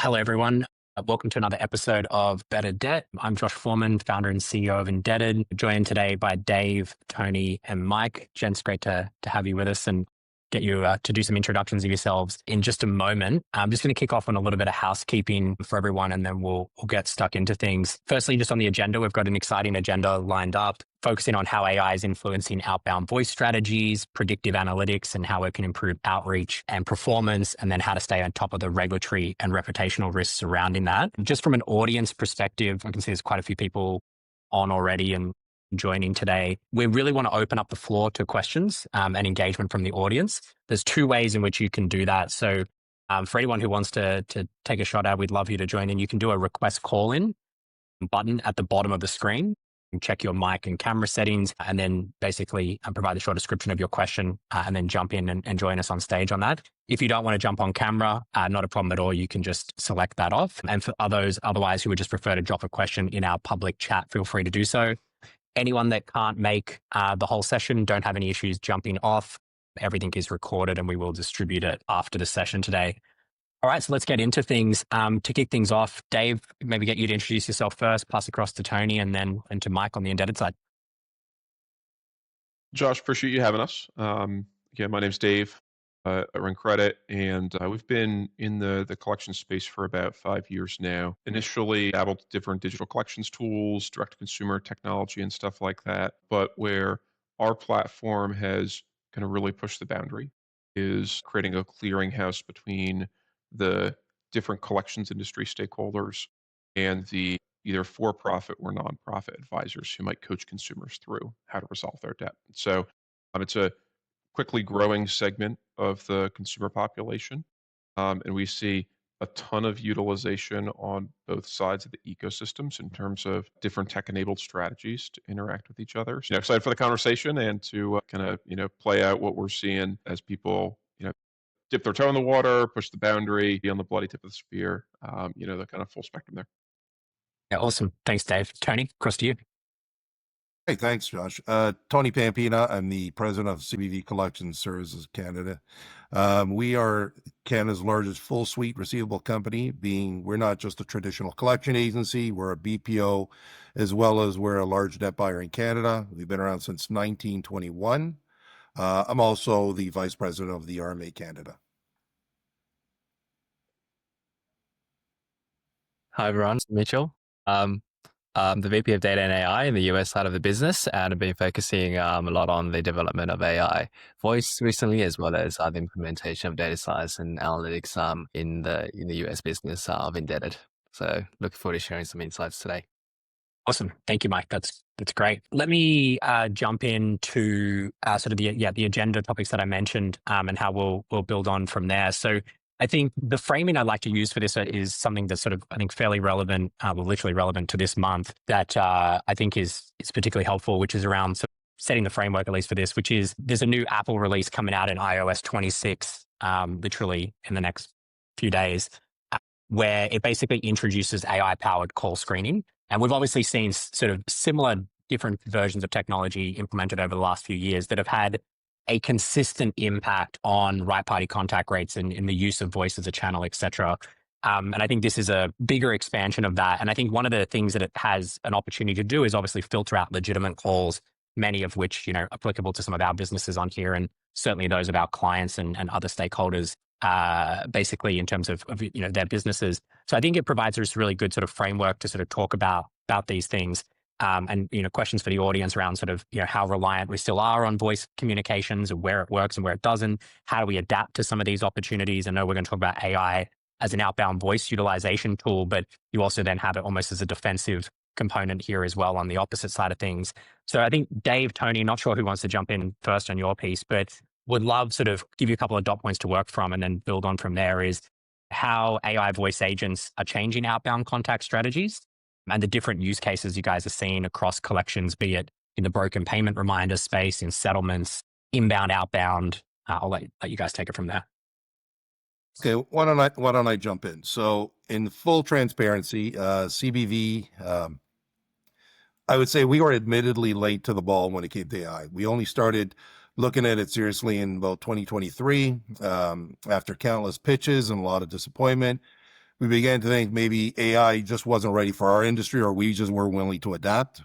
Hello, everyone. Welcome to another episode of Better Debt. I'm Josh Foreman, founder and CEO of InDebted, joined today by Dave, Tony, and Mike. Gents, great to have you with us and get you to do some introductions of yourselves in just a moment. I'm just going to kick off on a little bit of housekeeping for everyone, and then we'll get stuck into things. Firstly, just on the agenda, we've got an exciting agenda lined up, focusing on how AI is influencing outbound voice strategies, predictive analytics, and how it can improve outreach and performance, and then how to stay on top of the regulatory and reputational risks surrounding that. Just from an audience perspective, I can see there's quite a few people on already and joining today. We really want to open up the floor to questions and engagement from the audience. There's two ways in which you can do that. So for anyone who wants to take a shot at, we'd love you to join in. You can do a request call in button at the bottom of the screen. Check your mic and camera settings, and then basically provide a short description of your question, and then jump in and join us on stage on that. If you don't want to jump on camera, not a problem at all. You can just select that off. And for others, otherwise, who would just prefer to drop a question in our public chat, feel free to do so. Anyone that can't make the whole session, don't have any issues jumping off. Everything is recorded and we will distribute it after the session today. All right, so let's get into things. To kick things off, Dave, maybe get you to introduce yourself first, pass across to Tony, and then to Mike on the InDebted side. Josh, appreciate you having us. Again, my name's Dave. I run Kredit, and we've been in the collection space for about 5 years now. Initially, dabbled different digital collections tools, direct-to-consumer technology, and stuff like that. But where our platform has kind of really pushed the boundary is creating a clearinghouse between the different collections industry stakeholders and the either for-profit or nonprofit advisors who might coach consumers through how to resolve their debt. So it's a quickly growing segment of the consumer population. And we see a ton of utilization on both sides of the ecosystems in terms of different tech-enabled strategies to interact with each other. So excited for the conversation and to kind of, play out what we're seeing as people, dip their toe in the water, push the boundary, be on the bloody tip of the spear, the kind of full spectrum there. Yeah, awesome. Thanks, Dave. Tony, across to you. Hey, thanks, Josh. Tony Pampena. I'm the president of CBV Collection Services Canada. We are Canada's largest full suite receivable company, being we're not just a traditional collection agency, we're a BPO, as well as we're a large debt buyer in Canada. We've been around since 1921. I'm also the vice president of the RMA Canada. Hi, everyone. Mitchell. I'm the VP of Data and AI in the US side of the business, and I've been focusing a lot on the development of AI voice recently, as well as the implementation of data science and analytics in the US business of InDebted. So looking forward to sharing some insights today. Awesome. Thank you, Mike. That's great. Let me jump into sort of the agenda topics that I mentioned and how we'll build on from there. So I think the framing I'd like to use for this is something that's sort of, I think, fairly relevant, literally relevant to this month that I think is particularly helpful, which is around sort of setting the framework, at least for this, which is there's a new Apple release coming out in iOS 26, literally in the next few days, where it basically introduces AI-powered call screening. And we've obviously seen sort of similar different versions of technology implemented over the last few years that have had a consistent impact on right party contact rates and in the use of voice as a channel, et cetera. And I think this is a bigger expansion of that. And I think one of the things that it has an opportunity to do is obviously filter out legitimate calls, many of which, applicable to some of our businesses on here, and certainly those of our clients and other stakeholders, basically in terms of their businesses. So I think it provides us a really good sort of framework to sort of talk about these things. And questions for the audience around sort of how reliant we still are on voice communications and where it works and where it doesn't. How do we adapt to some of these opportunities? I know we're going to talk about AI as an outbound voice utilization tool, but you also then have it almost as a defensive component here as well on the opposite side of things. So I think Dave, Tony, not sure who wants to jump in first on your piece, but would love sort of give you a couple of dot points to work from and then build on from there is how AI voice agents are changing outbound contact strategies and the different use cases you guys are seeing across collections, be it in the broken payment reminder space, in settlements, inbound, outbound. I'll let you guys take it from there. Okay, why don't I jump in? So in full transparency, CBV, I would say we were admittedly late to the ball when it came to AI. We only started looking at it seriously in about 2023, after countless pitches and a lot of disappointment. we began to think maybe AI just wasn't ready for our industry, or we just weren't willing to adapt.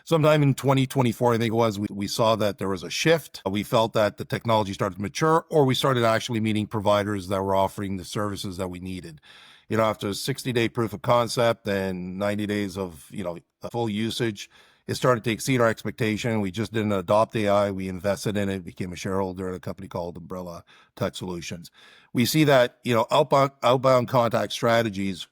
Sometime in 2024, I think it was, we saw that there was a shift. We felt that the technology started to mature, or we started actually meeting providers that were offering the services that we needed. After a 60-day proof of concept and 90 days of, full usage, it started to exceed our expectation. We just didn't adopt AI. We invested in it, became a shareholder in a company called Umbrella Tech Solutions. We see that, outbound contact strategies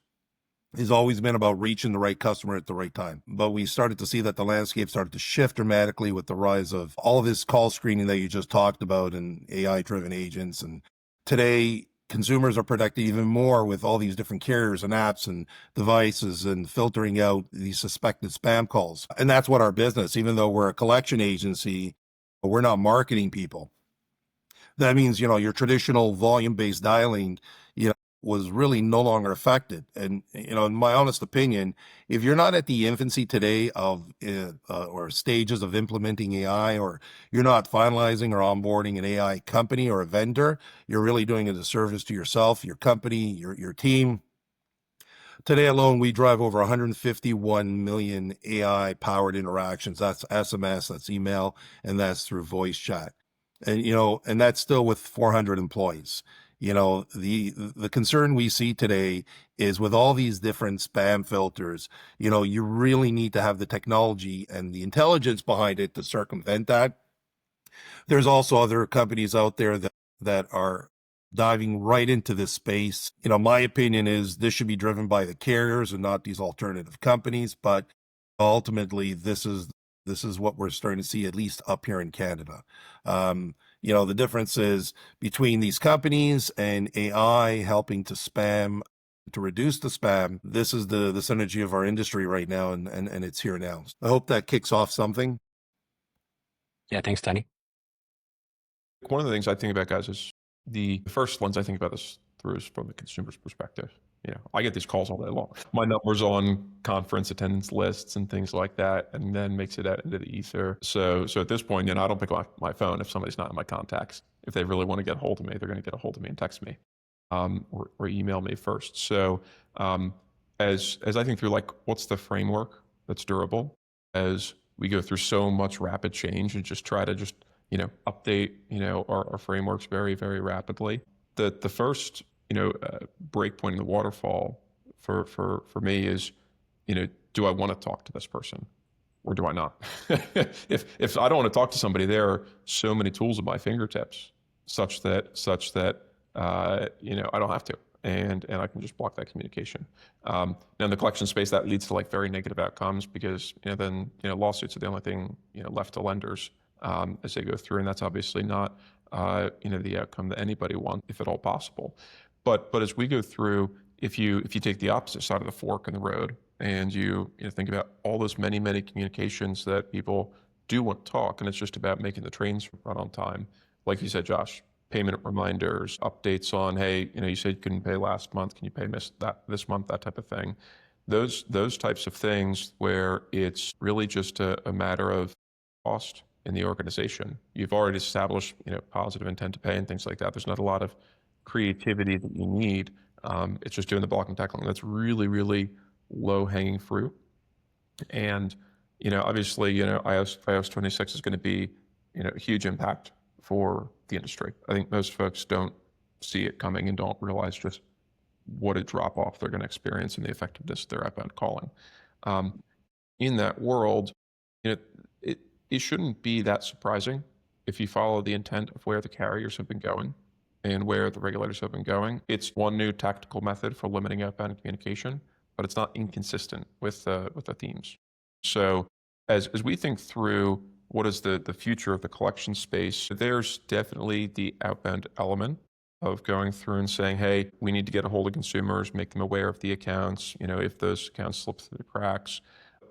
has always been about reaching the right customer at the right time. But we started to see that the landscape started to shift dramatically with the rise of all of this call screening that you just talked about and AI-driven agents. And today, consumers are protected even more with all these different carriers and apps and devices and filtering out these suspected spam calls. And that's what our business, even though we're a collection agency, we're not marketing people. That means, your traditional volume-based dialing, was really no longer affected. And, in my honest opinion, if you're not at the infancy today of or stages of implementing AI, or you're not finalizing or onboarding an AI company or a vendor, you're really doing a disservice to yourself, your company, your team. Today alone, we drive over 151 million AI-powered interactions. That's SMS, that's email, and that's through voice chat. And, and that's still with 400 employees. The concern we see today is with all these different spam filters, you really need to have the technology and the intelligence behind it to circumvent that. There's also other companies out there that are diving right into this space. My opinion is this should be driven by the carriers and not these alternative companies. But ultimately, this is what we're starting to see, at least up here in Canada. The difference is between these companies and AI helping to reduce the spam. This is the synergy of our industry right now, and it's here now. I hope that kicks off something. Yeah, thanks, Tony. One of the things I think about, guys, is the first lens I think about this through is from the consumer's perspective. I get these calls all day long. My number's on conference attendance lists and things like that, and then makes it out into the ether. So at this point, I don't pick up my phone if somebody's not in my contacts. If they really want to get a hold of me, they're going to get a hold of me and text me, or email me first. So as I think through, what's the framework that's durable as we go through so much rapid change and just try to update our frameworks very, very rapidly. The first break point in the waterfall for me is, do I want to talk to this person or do I not? If I don't want to talk to somebody, there are so many tools at my fingertips such that I don't have to, and I can just block that communication. Now in the collection space, that leads to very negative outcomes because then lawsuits are the only thing left to lenders as they go through, and that's obviously not the outcome that anybody wants, if at all possible. But as we go through, if you take the opposite side of the fork in the road and you think about all those many communications that people do want to talk, and it's just about making the trains run on time, like you said, Josh, payment reminders, updates on, hey, you said you couldn't pay last month, can you pay this month, that type of thing. Those types of things where it's really just a matter of cost in the organization. You've already established, positive intent to pay and things like that. There's not a lot of creativity that you need. It's just doing the blocking and tackling. That's really, really low hanging fruit. And, obviously, iOS 26 is going to be, a huge impact for the industry. I think most folks don't see it coming and don't realize just what a drop off they're going to experience in the effectiveness of their outbound calling. In that world, it shouldn't be that surprising if you follow the intent of where the carriers have been going and where the regulators have been going. It's one new tactical method for limiting outbound communication, but it's not inconsistent with the themes. So as we think through what is the future of the collection space, there's definitely the outbound element of going through and saying, hey, we need to get a hold of consumers, make them aware of the accounts, if those accounts slip through the cracks.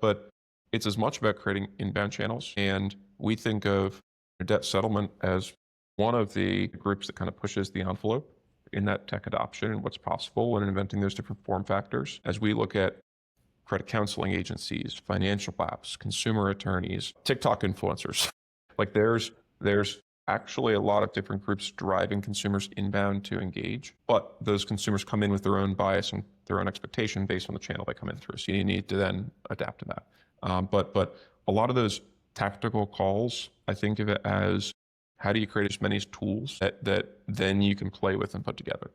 But it's as much about creating inbound channels. And we think of debt settlement as one of the groups that kind of pushes the envelope in that tech adoption and what's possible and inventing those different form factors. As we look at credit counseling agencies, financial apps, consumer attorneys, TikTok influencers, there's actually a lot of different groups driving consumers inbound to engage, but those consumers come in with their own bias and their own expectation based on the channel they come in through. So you need to then adapt to that. But a lot of those tactical calls, I think of it as, how do you create as many tools that then you can play with and put together?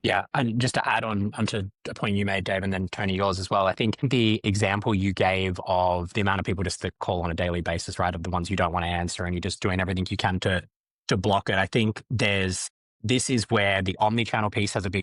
Yeah, and just to add on onto a point you made, Dave, and then Tony, yours as well. I think the example you gave of the amount of people just that call on a daily basis, right, of the ones you don't want to answer, and you're just doing everything you can to block it. I think this is where the omni-channel piece has a big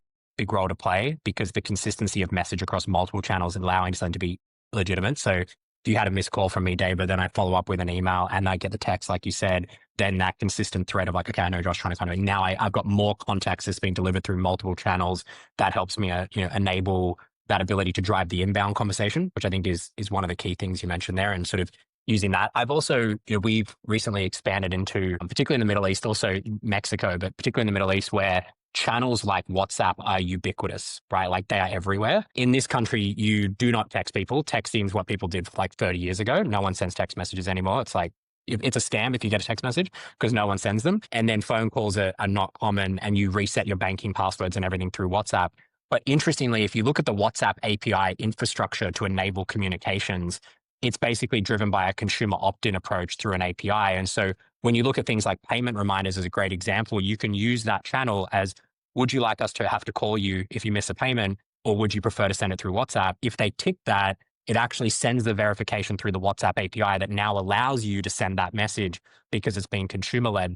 role to play, because the consistency of message across multiple channels and allowing something to be legitimate. So if you had a missed call from me, Dave, but then I follow up with an email and I get the text, like you said, then that consistent thread of like, okay, I know Josh trying to kind of, now I've got more context that's being delivered through multiple channels. That helps me, enable that ability to drive the inbound conversation, which I think is one of the key things you mentioned there, and sort of using that. I've also, we've recently expanded into, particularly in the Middle East, also Mexico, but particularly in the Middle East, where channels like WhatsApp are ubiquitous, right? Like they are everywhere. In this country, you do not text people. Texting is what people did like 30 years ago. No one sends text messages anymore. It's like, it's a scam if you get a text message, because no one sends them. And then phone calls are not common, and you reset your banking passwords and everything through WhatsApp. But interestingly, if you look at the WhatsApp API infrastructure to enable communications, it's basically driven by a consumer opt-in approach through an API. And so when you look at things like payment reminders as a great example, you can use that channel as, would you like us to have to call you if you miss a payment, or would you prefer to send it through WhatsApp? If they tick that, it actually sends the verification through the WhatsApp API that now allows you to send that message, because it's being consumer-led.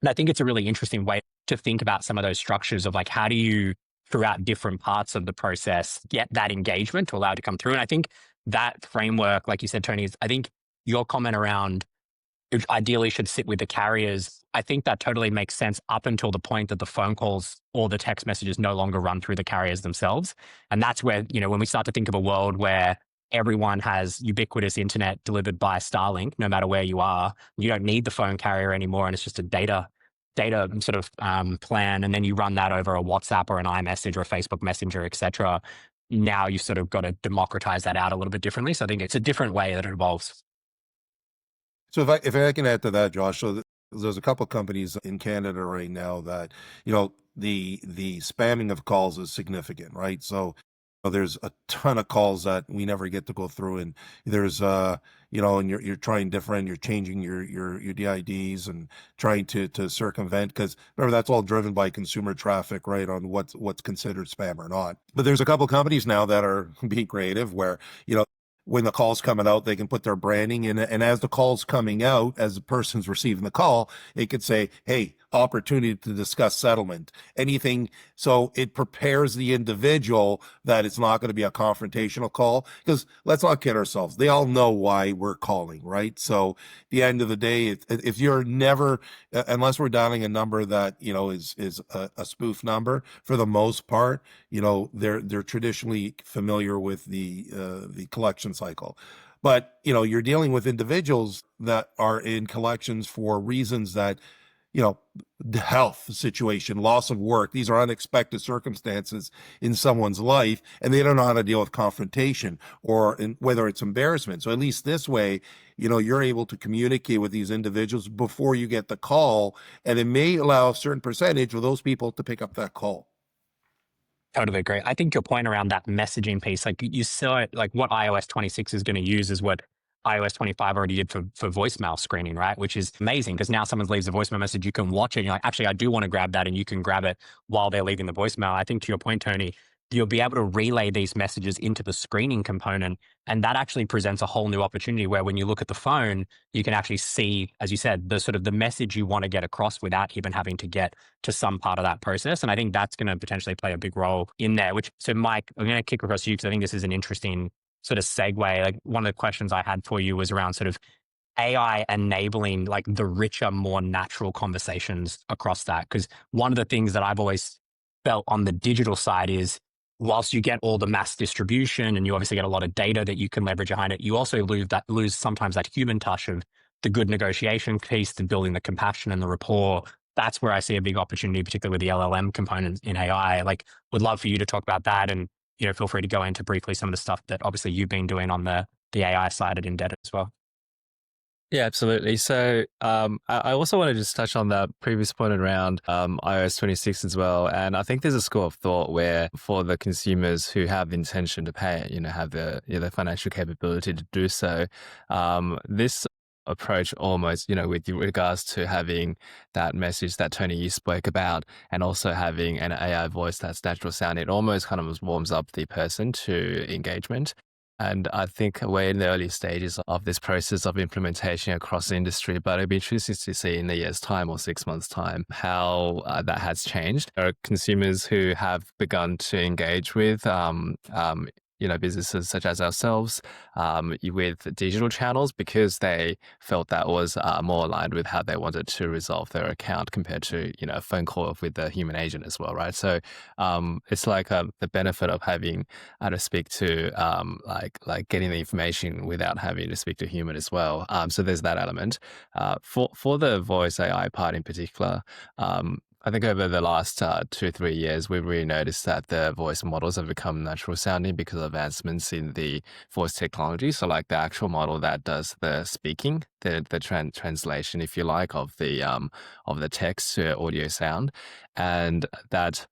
And I think it's a really interesting way to think about some of those structures of like, how do you, throughout different parts of the process, get that engagement to allow it to come through? And I think that framework, like you said, Tony, is, I think your comment around it ideally should sit with the carriers, I think that totally makes sense up until the point that the phone calls or the text messages no longer run through the carriers themselves. And that's where, when we start to think of a world where everyone has ubiquitous internet delivered by Starlink, no matter where you are, you don't need the phone carrier anymore, and it's just a data sort of plan, and then you run that over a WhatsApp or an iMessage or a Facebook Messenger, etc. Now you've sort of got to democratize that out a little bit differently. So I think it's a different way that it evolves. So if I can add to that, Josh, so there's a couple of companies in Canada right now that, the spamming of calls is significant, right? So there's a ton of calls that we never get to go through, and there's and you're trying different, you're changing your DIDs and trying to circumvent, because remember, that's all driven by consumer traffic, right, on what's considered spam or not. But there's a couple of companies now that are being creative where, when the call's coming out, they can put their branding in it. And as the call's coming out, as the person's receiving the call, it could say, hey, opportunity to discuss settlement, anything. So it prepares the individual that it's not going to be a confrontational call, because let's not kid ourselves. They all know why we're calling, right? So at the end of the day, if you're never, unless we're dialing a number that, is a spoof number, for the most part, they're traditionally familiar with the collection cycle. But, you're dealing with individuals that are in collections for reasons that, the health situation, loss of work, these are unexpected circumstances in someone's life, and they don't know how to deal with confrontation or whether it's embarrassment. So at least this way, you're able to communicate with these individuals before you get the call, and it may allow a certain percentage of those people to pick up that call. Totally agree. I think your point around that messaging piece, like you saw it, like what iOS 26 is going to use is what iOS 25 already did for voicemail screening, right? Which is amazing, because now someone leaves a voicemail message, you can watch it. And you're like, actually, I do want to grab that, and you can grab it while they're leaving the voicemail. I think to your point, Tony, you'll be able to relay these messages into the screening component. And that actually presents a whole new opportunity where when you look at the phone, you can actually see, as you said, the sort of the message you want to get across without even having to get to some part of that process. And I think that's going to potentially play a big role in there, so Mike, I'm going to kick across to you, because I think this is an interesting sort of segue. Like one of the questions I had for you was around sort of AI enabling like the richer, more natural conversations across that. Because one of the things that I've always felt on the digital side is, whilst you get all the mass distribution and you obviously get a lot of data that you can leverage behind it, you also lose sometimes that human touch of the good negotiation piece, to building the compassion and the rapport. That's where I see a big opportunity, particularly with the LLM component in AI. Like, would love for you to talk about that, and feel free to go into briefly some of the stuff that obviously you've been doing on the AI side at InDebted as well. Yeah, absolutely. So I also want to just touch on that previous point around iOS 26 as well. And I think there's a school of thought where for the consumers who have the intention to pay it, have the financial capability to do so, this approach almost, with regards to having that message that Tony you spoke about and also having an AI voice that's natural sound, it almost kind of warms up the person to engagement. And I think we're in the early stages of this process of implementation across the industry, but it'd be interesting to see in a year's time or 6 months' time how that has changed. There are consumers who have begun to engage with businesses such as ourselves with digital channels because they felt that was more aligned with how they wanted to resolve their account compared to a phone call with a human agent as well, right? So it's like the benefit of having to speak to like getting the information without having to speak to a human as well. So there's that element. For the voice AI part in particular, I think over the last 2-3 years, we've really noticed that the voice models have become natural sounding because of advancements in the voice technology. So like the actual model that does the speaking, the translation, if you like, of the text to audio sound, and that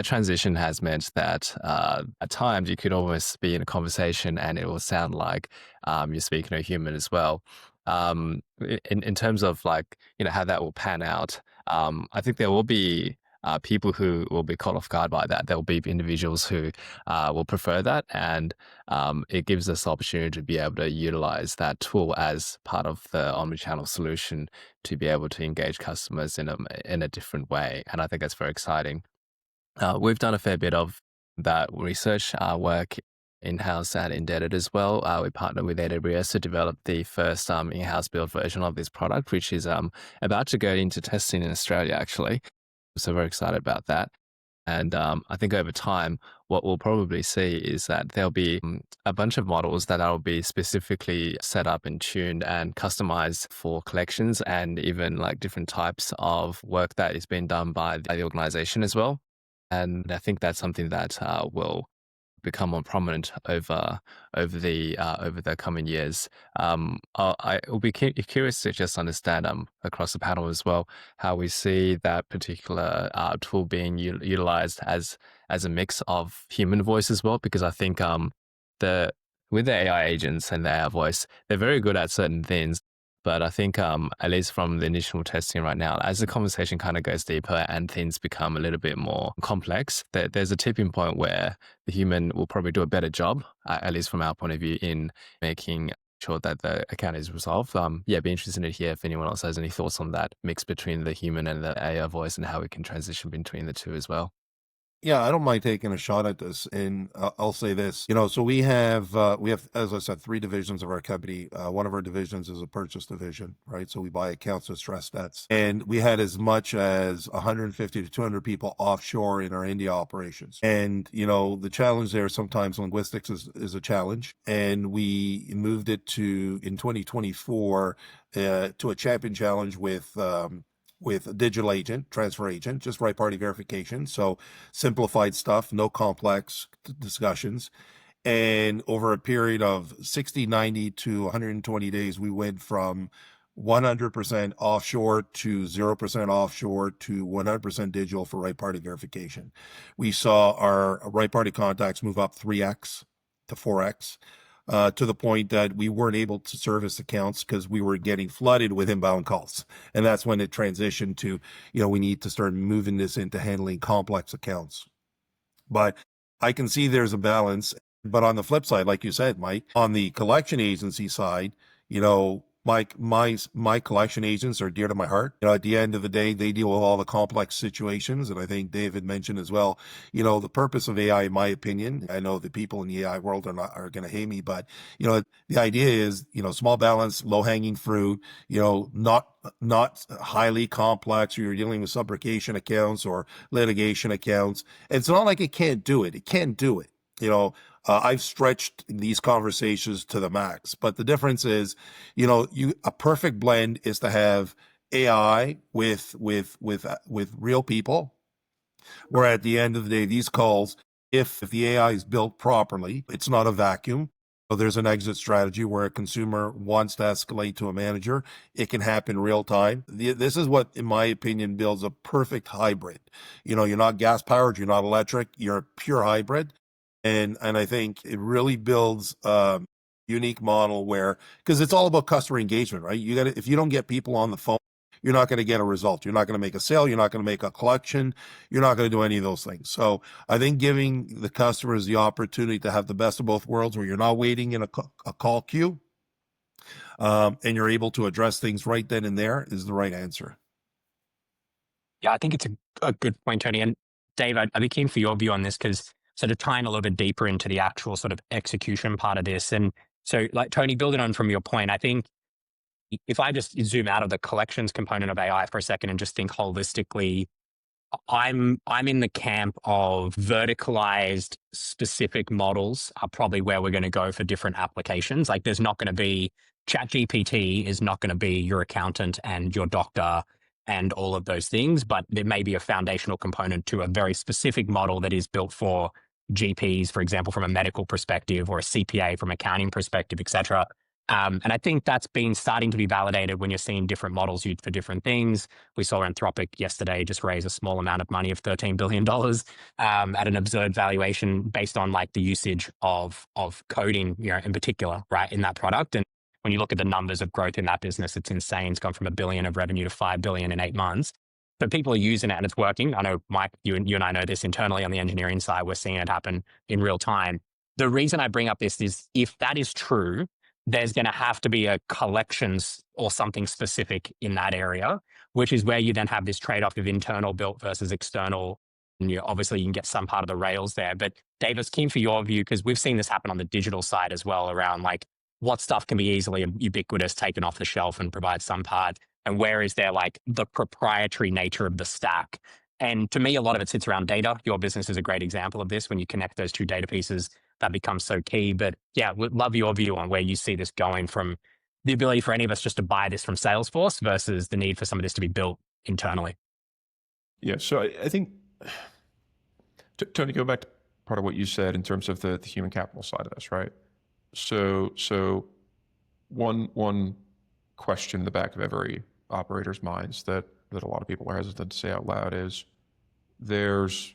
transition has meant that at times you could almost be in a conversation and it will sound like you're speaking to a human as well. In terms of like how that will pan out, I think there will be people who will be caught off guard by that. There will be individuals who will prefer that, and it gives us the opportunity to be able to utilize that tool as part of the omnichannel solution to be able to engage customers in a different way. And I think that's very exciting. We've done a fair bit of that research work in-house at InDebted as well. We partnered with AWS to develop the first in-house build version of this product, which is about to go into testing in Australia, actually. So very excited about that. And I think over time, what we'll probably see is that there'll be a bunch of models that will be specifically set up and tuned and customized for collections and even like different types of work that is being done by the organization as well. And I think that's something that will become more prominent over the coming years. I will be curious to just understand across the panel as well how we see that particular tool being utilized as a mix of human voice as well, because I think the with the AI agents and the AI voice, they're very good at certain things. But I think, at least from the initial testing right now, as the conversation kind of goes deeper and things become a little bit more complex, there's a tipping point where the human will probably do a better job, at least from our point of view, in making sure that the account is resolved. Yeah, be interested to hear if anyone else has any thoughts on that mix between the human and the AI voice and how we can transition between the two as well. Yeah, I don't mind taking a shot at this, and I'll say this. So we have, as I said, 3 divisions of our company. One of our divisions is a purchase division, right? So we buy accounts with stress debts, and we had as much as 150 to 200 people offshore in our India operations. And the challenge there sometimes linguistics is a challenge, and we moved it to in 2024 to a champion challenge with a digital agent, transfer agent, just right party verification. So simplified stuff, no complex discussions. And over a period of 60, 90 to 120 days, we went from 100% offshore to 0% offshore to 100% digital for right party verification. We saw our right party contacts move up 3x to 4x. To the point that we weren't able to service accounts because we were getting flooded with inbound calls. And that's when it transitioned to, we need to start moving this into handling complex accounts. But I can see there's a balance. But on the flip side, like you said, Mike, on the collection agency side, my collection agents are dear to my heart. At the end of the day, they deal with all the complex situations. And I think David mentioned as well, the purpose of AI, in my opinion, I know the people in the AI world are going to hate me, but, the idea is, small balance, low hanging fruit, not highly complex. You're dealing with subrogation accounts or litigation accounts. And it's not like it can't do it. It can do it. I've stretched these conversations to the max, but the difference is, a perfect blend is to have AI with real people, where at the end of the day, these calls, if the AI is built properly, it's not a vacuum. So there's an exit strategy where a consumer wants to escalate to a manager. It can happen real time. This is what, in my opinion, builds a perfect hybrid. You're not gas powered, you're not electric, you're a pure hybrid. And I think it really builds a unique model where, because it's all about customer engagement, right? If you don't get people on the phone, you're not going to get a result. You're not going to make a sale. You're not going to make a collection. You're not going to do any of those things. So I think giving the customers the opportunity to have the best of both worlds, where you're not waiting in a call queue, and you're able to address things right then and there, is the right answer. Yeah, I think it's a good point, Tony. And Dave, I'd be keen for your view on this, because sort of tying a little bit deeper into the actual sort of execution part of this. And so, like, Tony, building on from your point, I think if I just zoom out of the collections component of AI for a second and just think holistically, I'm in the camp of verticalized specific models are probably where we're going to go for different applications. Like, there's not going to be ChatGPT is not going to be your accountant and your doctor and all of those things, but there may be a foundational component to a very specific model that is built for GPs, for example, from a medical perspective, or a CPA from accounting perspective, et cetera. And I think that's been starting to be validated when you're seeing different models used for different things. We saw Anthropic yesterday just raise a small amount of money of $13 billion at an absurd valuation based on like the usage of coding, in particular, right, in that product. And when you look at the numbers of growth in that business, it's insane. It's gone from $1 billion of revenue to $5 billion in 8 months. So people are using it and it's working. I know, Mike, you and I know this internally on the engineering side. We're seeing it happen in real time. The reason I bring up this is, if that is true, there's going to have to be a collections or something specific in that area, which is where you then have this trade-off of internal built versus external. And obviously you can get some part of the rails there. But Dave, I was keen for your view, because we've seen this happen on the digital side as well, around like what stuff can be easily ubiquitous, taken off the shelf and provide some part, and where is there like the proprietary nature of the stack. And to me, a lot of it sits around data. Your business is a great example of this. When you connect those two data pieces, that becomes so key. But yeah, would love your view on where you see this going, from the ability for any of us just to buy this from Salesforce versus the need for some of this to be built internally. Yeah, so I think, Tony, go back to part of what you said in terms of the human capital side of this, right? So one question in the back of every operator's minds that a lot of people are hesitant to say out loud is, there's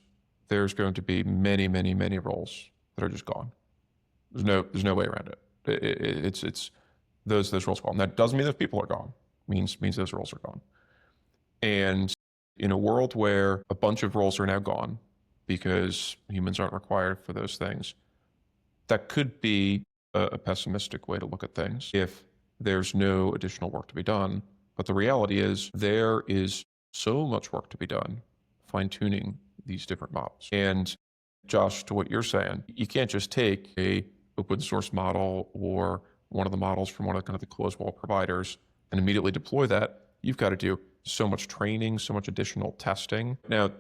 going to be many roles that are just gone. There's no way around it. It's those roles are gone. That doesn't mean those people are gone. Means those roles are gone. And in a world where a bunch of roles are now gone because humans aren't required for those things, that could be a pessimistic way to look at things if there's no additional work to be done. But the reality is, there is so much work to be done fine-tuning these different models. And Josh, to what you're saying, you can't just take a open source model or one of the models from one of kind of the closed wall providers and immediately deploy that. You've got to do so much training, so much additional testing. Now,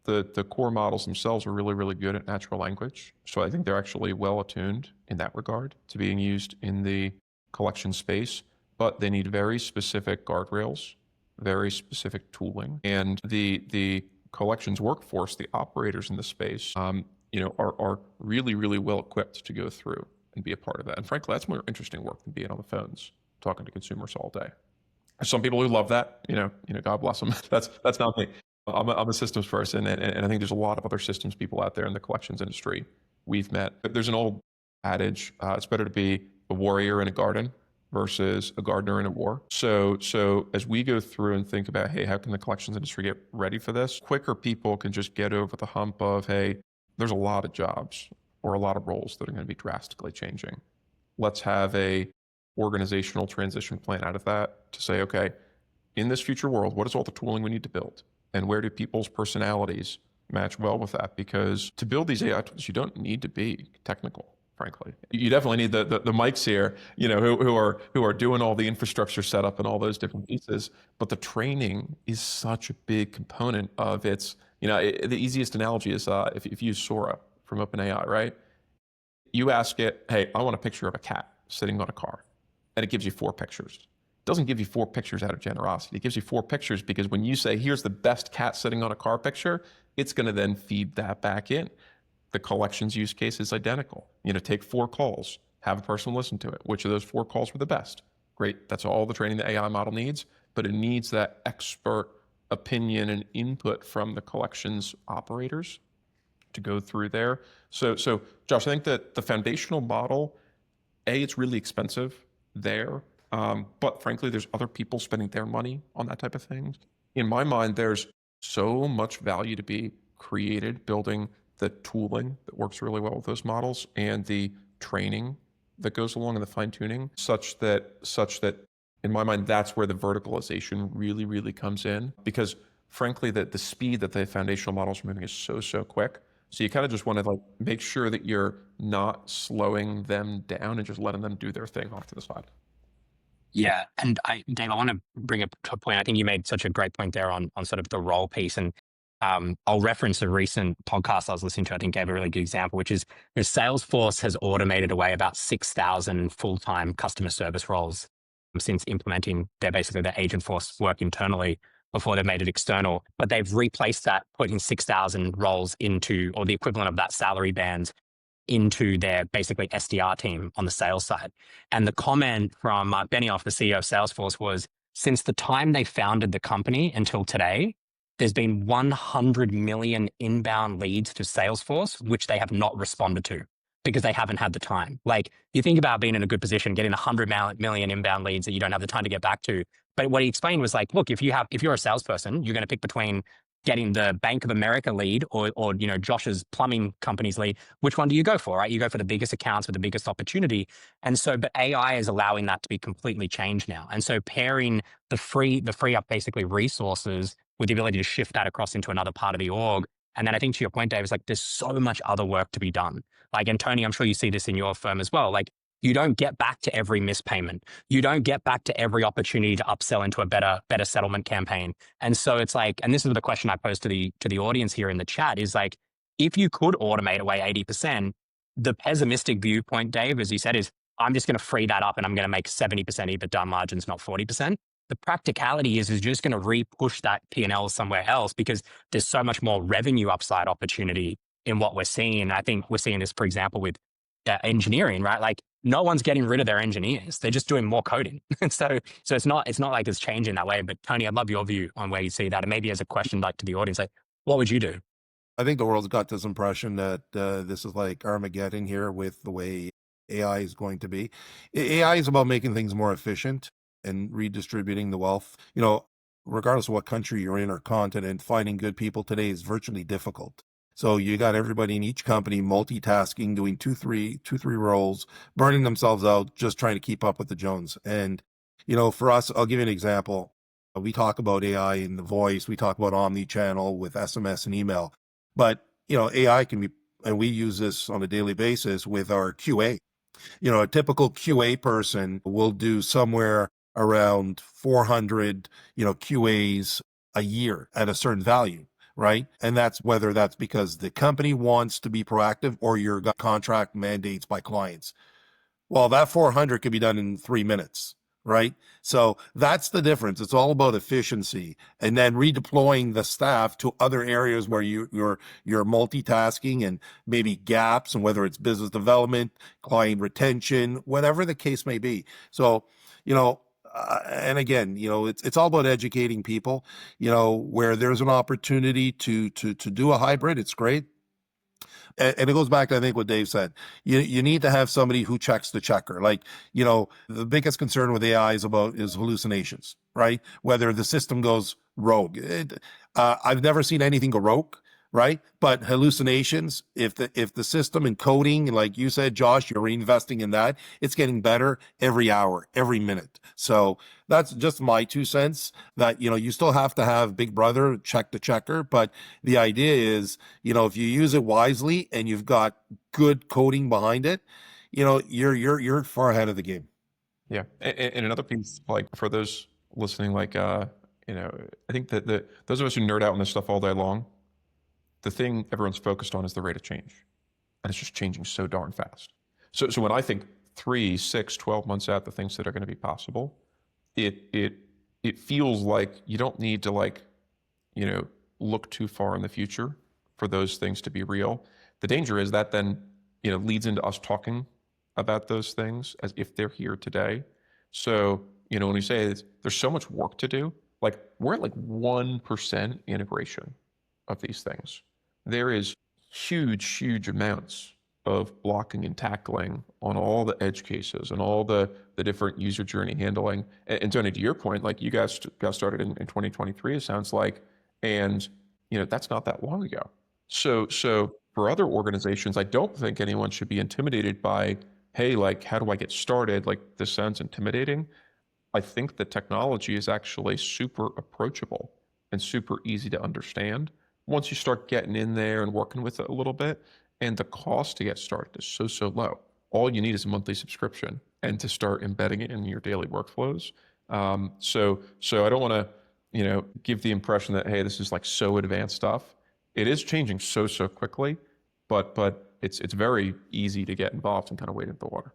the core models themselves are really good at natural language. So I think they're actually well attuned in that regard to being used in the collection space, but they need very specific guardrails, very specific tooling. And the collections workforce, the operators in the space, are really well equipped to go through and be a part of that. And frankly, that's more interesting work than being on the phones talking to consumers all day. There's some people who love that, God bless them. That's not me. I'm a systems person, and I think there's a lot of other systems people out there in the collections industry we've met. There's an old adage, it's better to be a warrior in a garden versus a gardener in a war. So as we go through and think about, hey, how can the collections industry get ready for this? Quicker people can just get over the hump of, hey, there's a lot of jobs or a lot of roles that are going to be drastically changing. Let's have a organizational transition plan out of that to say, okay, in this future world, what is all the tooling we need to build? And where do people's personalities match well with that? Because to build these AI tools, you don't need to be technical, frankly. You definitely need the Mikes here, who are doing all the infrastructure setup and all those different pieces. But the training is such a big component of its. The easiest analogy is if you use Sora from OpenAI, right? You ask it, hey, I want a picture of a cat sitting on a car, and it gives you 4 pictures. It doesn't give you 4 pictures out of generosity. It gives you 4 pictures because when you say, here's the best cat sitting on a car picture, it's going to then feed that back in. The collections use case is identical. Take 4 calls, have a person listen to it. Which of those 4 calls were the best? Great. That's all the training the AI model needs, but it needs that expert opinion and input from the collections operators to go through there. So Josh, I think that the foundational model, it's really expensive there. But frankly, there's other people spending their money on that type of thing. In my mind, there's so much value to be created building the tooling that works really well with those models and the training that goes along and the fine tuning such that in my mind, that's where the verticalization really, really comes in, because frankly, the speed that the foundational models are moving is so quick. So you kind of just want to like make sure that you're not slowing them down and just letting them do their thing off to the side. Yeah. And Dave, I want to bring up a point. I think you made such a great point there on sort of the role piece. And I'll reference a recent podcast I was listening to, I think gave a really good example, which is Salesforce has automated away about 6,000 full-time customer service roles since implementing their Agentforce work internally before they made it external. But they've replaced that, putting 6,000 roles into, or the equivalent of that salary band, into their basically SDR team on the sales side. And the comment from Mark Benioff, the CEO of Salesforce, was since the time they founded the company until today, there's been 100 million inbound leads to Salesforce, which they have not responded to because they haven't had the time. Like, you think about being in a good position, getting 100 million inbound leads that you don't have the time to get back to. But what he explained was like, look, if you're a salesperson, you're going to pick between getting the Bank of America lead or Josh's plumbing company's lead. Which one do you go for, right? You go for the biggest accounts with the biggest opportunity. And so, but AI is allowing that to be completely changed now. And so pairing the free up basically resources with the ability to shift that across into another part of the org. And then I think to your point, Dave, is like, there's so much other work to be done. Like, and Tony, I'm sure you see this in your firm as well. Like, you don't get back to every missed payment. You don't get back to every opportunity to upsell into a better settlement campaign. And so it's like, and this is the question I posed to the audience here in the chat, is like, if you could automate away 80%, the pessimistic viewpoint, Dave, as you said, is I'm just going to free that up and I'm going to make 70% EBITDA margins, not 40%. The practicality is you're just going to re-push that P&L somewhere else because there's so much more revenue upside opportunity in what we're seeing. I think we're seeing this, for example, with engineering, right? Like, no one's getting rid of their engineers. They're just doing more coding. so it's not like it's changing that way. But Tony, I'd love your view on where you see that. And maybe as a question like to the audience, like, what would you do? I think the world's got this impression that this is like Armageddon here with the way AI is going to be. AI is about making things more efficient and redistributing the wealth. Regardless of what country you're in or continent, finding good people today is virtually difficult. So you got everybody in each company multitasking, doing two, three roles, burning themselves out, just trying to keep up with the Jones. And, for us, I'll give you an example. We talk about AI in the voice. We talk about omni-channel with SMS and email. But, AI can be, and we use this on a daily basis with our QA. A typical QA person will do somewhere around 400, QAs a year at a certain value. Right. And whether that's because the company wants to be proactive or your contract mandates by clients. Well, that 400 could be done in 3 minutes. Right. So that's the difference. It's all about efficiency and then redeploying the staff to other areas where you're multitasking and maybe gaps, and whether it's business development, client retention, whatever the case may be. So, and again, it's all about educating people, where there's an opportunity to do a hybrid. It's great. And it goes back to, I think, what Dave said. You need to have somebody who checks the checker. Like, the biggest concern with AI is hallucinations, right? Whether the system goes rogue. I've never seen anything go rogue. Right. But hallucinations, if the system and coding, like you said, Josh, you're reinvesting in that, it's getting better every hour, every minute. So that's just my 2 cents, that, you still have to have Big Brother check the checker. But the idea is, if you use it wisely and you've got good coding behind it, you're far ahead of the game. Yeah. And another piece, like for those listening, like, I think that those of us who nerd out on this stuff all day long, the thing everyone's focused on is the rate of change. And it's just changing so darn fast. So when I think 3, 6, 12 months out, the things that are going to be possible, it feels like you don't need to look too far in the future for those things to be real. The danger is that then, leads into us talking about those things as if they're here today. So, when we say there's so much work to do, like we're at like 1% integration of these things. There is huge amounts of blocking and tackling on all the edge cases and all the different user journey handling. And Tony, to your point, like you guys got started in 2023, it sounds like, and that's not that long ago. So for other organizations, I don't think anyone should be intimidated by, hey, like, how do I get started? Like, this sounds intimidating. I think the technology is actually super approachable and super easy to understand once you start getting in there and working with it a little bit. And the cost to get started is so low. All you need is a monthly subscription and to start embedding it in your daily workflows. So I don't want to, give the impression that, hey, this is like so advanced stuff. It is changing so quickly, but it's very easy to get involved and kind of wade into the water.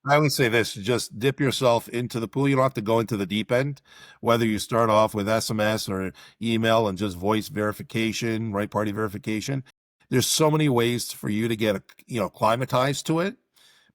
I would say this, just dip yourself into the pool. You don't have to go into the deep end, whether you start off with SMS or email and just voice verification, right party verification. There's so many ways for you to get, climatized to it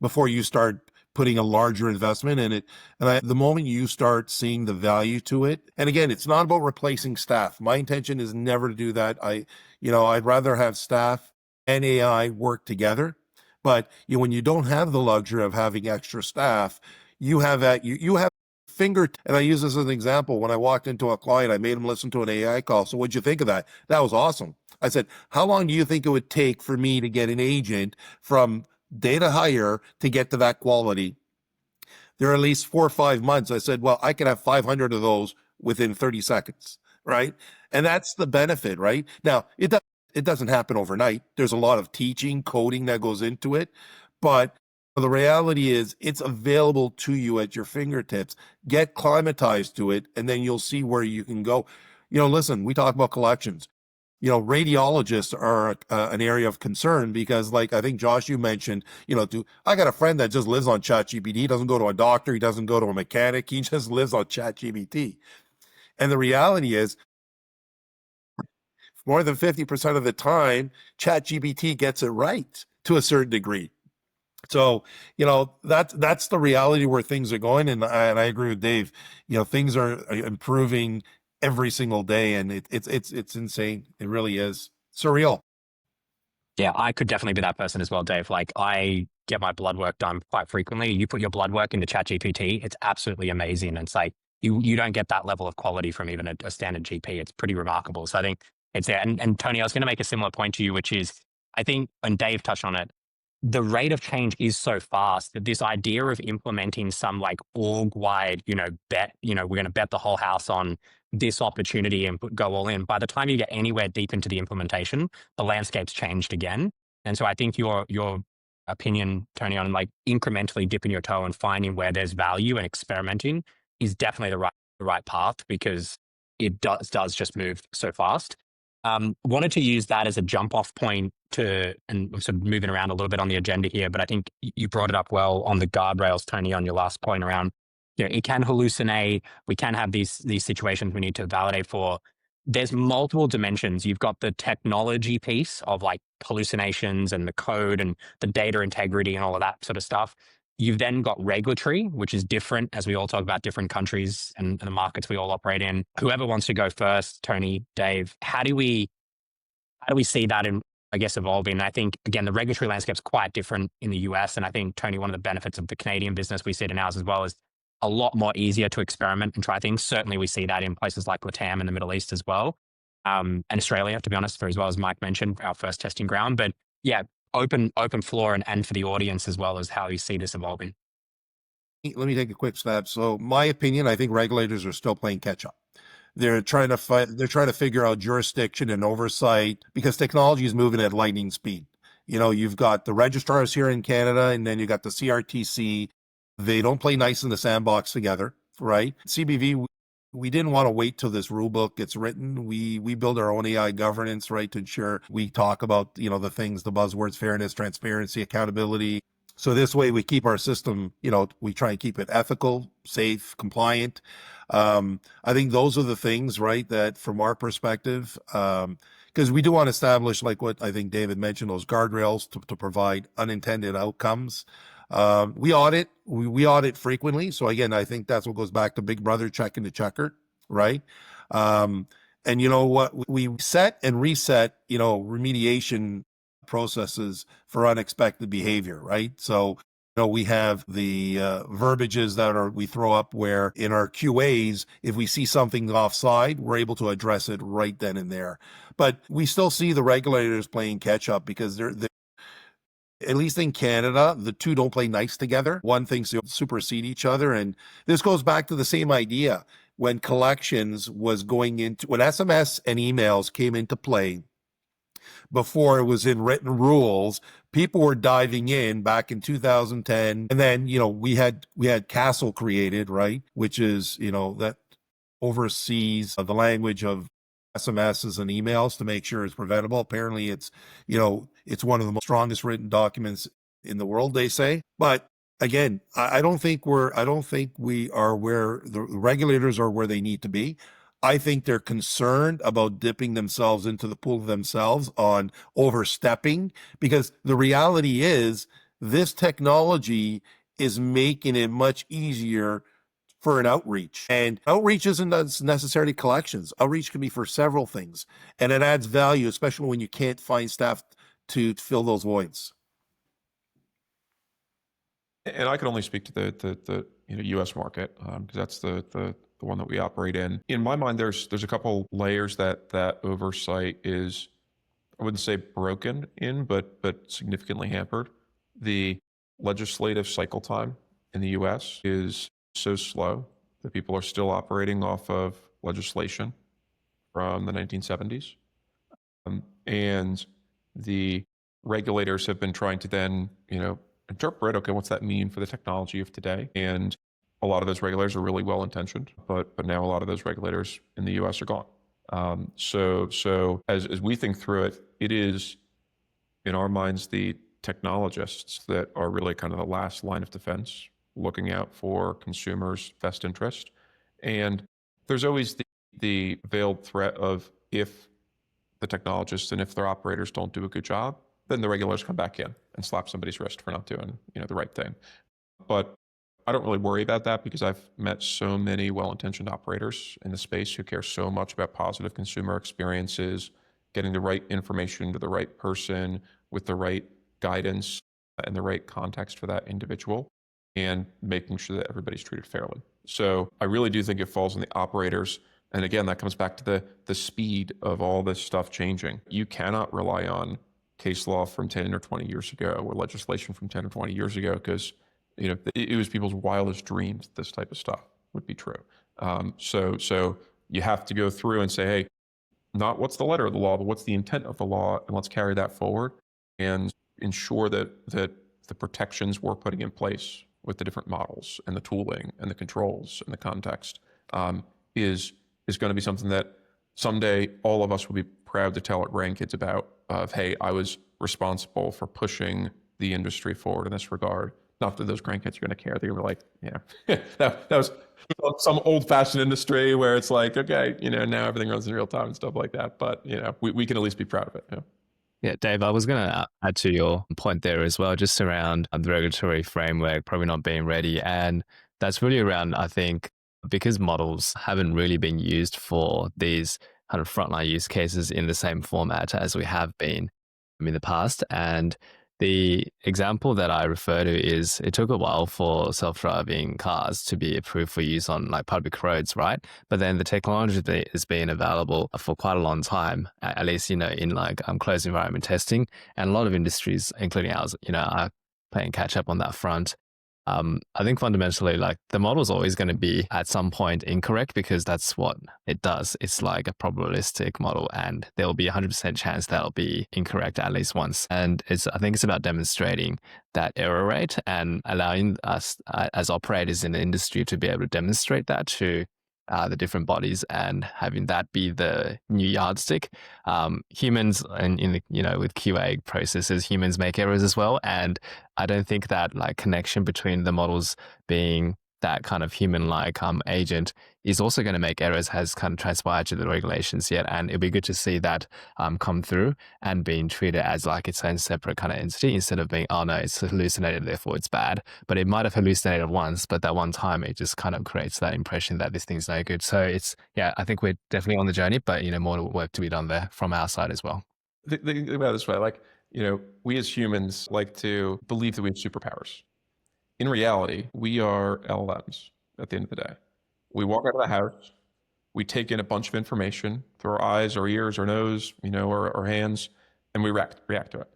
before you start putting a larger investment in it. And the moment you start seeing the value to it, and again, it's not about replacing staff. My intention is never to do that. I'd rather have staff and AI work together. But when you don't have the luxury of having extra staff, you have that, you have finger. And I use this as an example. When I walked into a client, I made him listen to an AI call. So what'd you think of that? That was awesome. I said, how long do you think it would take for me to get an agent from data hire to get to that quality? There are at least 4 or 5 months. I said, well, I could have 500 of those within 30 seconds, right? And that's the benefit, right? Now, it doesn't happen overnight. There's a lot of teaching, coding that goes into it. But the reality is it's available to you at your fingertips. Get climatized to it, and then you'll see where you can go. Listen, we talk about collections. Radiologists are an area of concern because, like I think Josh, you mentioned, I got a friend that just lives on ChatGPT. He doesn't go to a doctor. He doesn't go to a mechanic. He just lives on ChatGPT. And the reality is, more than 50% of the time, ChatGPT gets it right to a certain degree. So, that's the reality where things are going. And I agree with Dave. Things are improving every single day, and it's insane. It really is surreal. Yeah, I could definitely be that person as well, Dave. Like, I get my blood work done quite frequently. You put your blood work into ChatGPT, it's absolutely amazing. And it's like, you don't get that level of quality from even a standard GP. It's pretty remarkable. So I think it's there. And Tony, I was going to make a similar point to you, which is, I think, and Dave touched on it, the rate of change is so fast that this idea of implementing some like org-wide, bet, we're going to bet the whole house on this opportunity and go all in. By the time you get anywhere deep into the implementation, the landscape's changed again. And so I think your opinion, Tony, on like incrementally dipping your toe and finding where there's value and experimenting is definitely the right path, because it does just move so fast. Wanted to use that as a jump off point and I'm sort of moving around a little bit on the agenda here, but I think you brought it up well on the guardrails, Tony, on your last point around, it can hallucinate. We can have these situations we need to validate for. There's multiple dimensions. You've got the technology piece of like hallucinations and the code and the data integrity and all of that sort of stuff. You've then got regulatory, which is different as we all talk about different countries and the markets we all operate in. Whoever wants to go first, Tony, Dave, how do we see that in, I guess, evolving? I think, again, the regulatory landscape is quite different in the US. And I think, Tony, one of the benefits of the Canadian business we see it in ours as well is a lot more easier to experiment and try things. Certainly we see that in places like LATAM and the Middle East as well. And Australia, to be honest, for as well as Mike mentioned, our first testing ground. But yeah, open floor and for the audience as well as how you see this evolving. Let me take a quick stab. So my opinion, I think regulators are still playing catch up. They're trying to figure out jurisdiction and oversight because technology is moving at lightning speed. You've got the registrars here in Canada, and then you got the CRTC. They don't play nice in the sandbox together, right? CBV, we didn't want to wait till this rule book gets written. We build our own AI governance, right, to ensure we talk about, the things, the buzzwords, fairness, transparency, accountability. So this way we keep our system, we try and keep it ethical, safe, compliant. I think those are the things, right, that from our perspective, because we do want to establish, like what I think David mentioned, those guardrails to provide unintended outcomes. We audit frequently. So again, I think that's what goes back to Big Brother checking the checker, right? And you know what, we set and reset, remediation processes for unexpected behavior, right? So, we have the verbiages that we throw up where in our QAs, if we see something offside, we're able to address it right then and there. But we still see the regulators playing catch up because they're at least in Canada, the two don't play nice together. One thinks they supersede each other. And this goes back to the same idea when collections was when SMS and emails came into play. Before it was in written rules, people were diving in back in 2010. And then, we had Castle created, right? Which is, that oversees the language of SMSs and emails to make sure it's preventable. Apparently it's one of the strongest written documents in the world, they say. But again, I don't think we are where the regulators are where they need to be. I think they're concerned about dipping themselves into the pool themselves on overstepping, because the reality is this technology is making it much easier for an outreach. And outreach isn't necessarily collections. Outreach can be for several things. And it adds value, especially when you can't find staff to fill those voids. And I can only speak to the U.S. market because that's the one that we operate in. In my mind, there's a couple layers that oversight is, I wouldn't say broken in, but significantly hampered. The legislative cycle time in the U.S. is so slow that people are still operating off of legislation from the 1970s. And the regulators have been trying to then, interpret, okay, what's that mean for the technology of today? And a lot of those regulators are really well-intentioned, but now a lot of those regulators in the U.S. are gone. So as we think through it, it is, in our minds, the technologists that are really kind of the last line of defense, looking out for consumers' best interest. And there's always the veiled threat of if the technologists and if their operators don't do a good job, then the regulators come back in and slap somebody's wrist for not doing, the right thing. But I don't really worry about that because I've met so many well-intentioned operators in the space who care so much about positive consumer experiences, getting the right information to the right person with the right guidance and the right context for that individual, and making sure that everybody's treated fairly. So I really do think it falls on the operators. And again, that comes back to the speed of all this stuff changing. You cannot rely on case law from 10 or 20 years ago or legislation from 10 or 20 years ago because it was people's wildest dreams this type of stuff would be true. So you have to go through and say, hey, not what's the letter of the law, but what's the intent of the law, and let's carry that forward and ensure that the protections we're putting in place with the different models and the tooling and the controls and the context is going to be something that someday all of us will be proud to tell our grandkids about of, hey, I was responsible for pushing the industry forward in this regard. Not that those grandkids are going to care. They're going to be like, that was some old-fashioned industry where it's like, okay, now everything runs in real time and stuff like that. But, we can at least be proud of it. Yeah. Yeah, Dave, I was going to add to your point there as well, just around the regulatory framework probably not being ready. And that's really around, I think, because models haven't really been used for these kind of frontline use cases in the same format as we have been in the past. And the example that I refer to is it took a while for self-driving cars to be approved for use on like public roads, right? But then the technology has been available for quite a long time, at least, in like closed environment testing. And a lot of industries, including ours, are playing catch up on that front. I think fundamentally, like the model is always going to be at some point incorrect because that's what it does. It's like a probabilistic model, and there will be 100% chance that'll be incorrect at least once. And I think it's about demonstrating that error rate and allowing us as operators in the industry to be able to demonstrate that to the different bodies and having that be the new yardstick. Humans and with QA processes, humans make errors as well. And I don't think that like connection between the models being that kind of human-like agent is also going to make errors, has kind of transpired to the regulations yet. And it'll be good to see that come through and being treated as like its own separate kind of entity instead of being, oh no, it's hallucinated, therefore it's bad. But it might have hallucinated once, but that one time it just kind of creates that impression that this thing's no good. So it's, yeah, I think we're definitely on the journey, but, more work to be done there from our side as well. Think about it this way, like, we as humans like to believe that we have superpowers. In reality, we are LLMs at the end of the day. We walk out of the house, we take in a bunch of information through our eyes, our ears, our nose, our hands, and we react to it.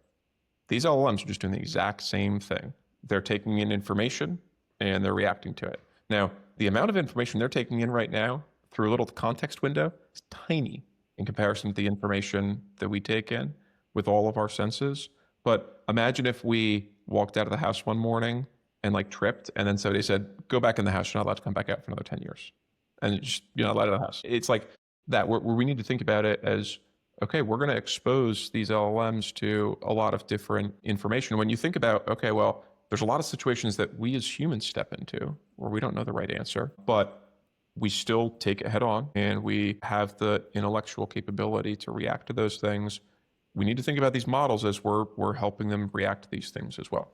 These LLMs are just doing the exact same thing. They're taking in information and they're reacting to it. Now, the amount of information they're taking in right now through a little context window is tiny in comparison to the information that we take in with all of our senses. But imagine if we walked out of the house one morning and like tripped, and then somebody said, go back in the house, you're not allowed to come back out for another 10 years. And you're not allowed out of the house. It's like that, where we need to think about it as, okay, we're going to expose these LLMs to a lot of different information. When you think about, okay, well, there's a lot of situations that we as humans step into where we don't know the right answer, but we still take it head on and we have the intellectual capability to react to those things. We need to think about these models as we're helping them react to these things as well.